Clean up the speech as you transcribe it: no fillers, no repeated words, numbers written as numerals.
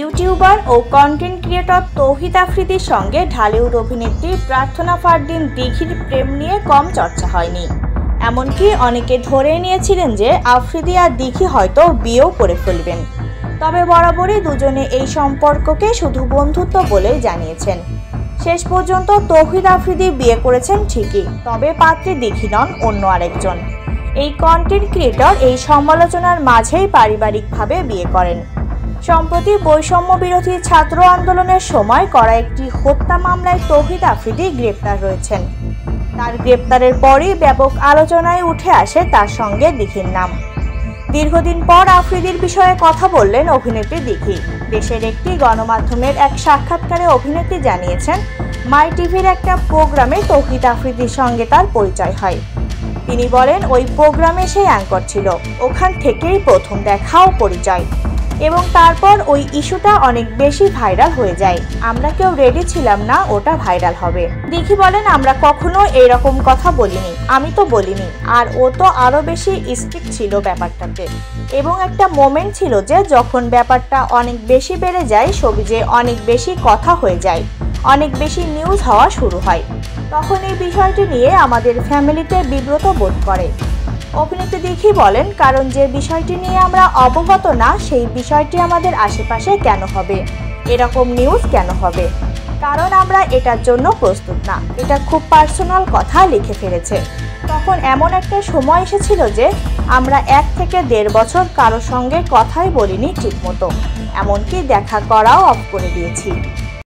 YouTuber ও content creator তৌহিদ আফ্রিদির সঙ্গে ঢালিউড অভিনেত্রী প্রার্থনা ফারদিন দিঘির প্রেম নিয়ে কম চর্চা হয়নি। এমনকি অনেকে ধরে নিয়েছিলেন যে আফ্রিদি আর দিঘি হয়তো বিয়েও করে ফেলবেন। তবে বরাবরই দুজনে এই সম্পর্ককে শুধু বন্ধুত্ব বলেই জানিয়েছেন। শেষ পর্যন্ত তৌহিদ আফ্রিদি বিয়ে করেছেন ঠিকই, তবে পাত্রী দিঘি নন, অন্য আরেকজন। এই কন্টেন্ট ক্রিয়েটর এই সমালোচনার মাঝেই পারিবারিকভাবে বিয়ে করেন। সম্প্রতি বৈষম্য বিরোধী ছাত্র আন্দোলনের সময় করা একটি হত্যা মামলায় তৌহিদ আফ্রিদি গ্রেপ্তার রয়েছেন। তার গ্রেপ্তারের পরই ব্যাপক আলোচনায় উঠে আসে তার সঙ্গে দিঘির নাম। দীর্ঘদিন পর আফ্রিদির বিষয়ে কথা বললেন অভিনেত্রী দিঘি। দেশের একটি গণমাধ্যমের এক সাক্ষাৎকারে অভিনেত্রী জানিয়েছেন, মাই টিভির একটা প্রোগ্রামে তৌহিদ আফ্রিদির সঙ্গে তার পরিচয় হয়। তিনি বলেন, ওই প্রোগ্রামে সেই অ্যাঙ্কর ছিল, ওখান থেকেই প্রথম দেখা ও পরিচয়, এবং তারপর ওই ইস্যুটা অনেক বেশি ভাইরাল হয়ে যায়। আমরা কেউ রেডি ছিলাম না ওটা ভাইরাল হবে। দিঘি বলেন, আমরা কখনো এরকম কথা বলিনি, আমি তো বলিনি, আর ও তো আরো বেশি স্ট্রিক্ট ছিল ব্যাপারটাতে। এবং একটা মোমেন্ট ছিল যে যখন ব্যাপারটা অনেক বেশি বেড়ে যায়, সবিজে অনেক বেশি কথা হয়ে যায়, অনেক বেশি নিউজ হওয়া শুরু হয়, তখন এই বিষয়টি নিয়ে আমাদের ফ্যামিলিতে বিব্রত বোধ করে। অভিনেত্রী দিঘি বলেন, কারণ যে বিষয়টি নিয়ে আমরা অবগত না, সেই বিষয়টি আমাদের আশেপাশে কেন হবে, এরকম নিউজ কেন হবে, কারণ আমরা এটার জন্য প্রস্তুত না। এটা খুব পার্সোনাল কথা লিখে ফেলেছে। তখন এমন একটা সময় এসেছিল যে আমরা 1 থেকে 1.5 বছর কারোর সঙ্গে কথাই বলিনি ঠিকমতো, এমনকি দেখা করাও অফ করে দিয়েছি।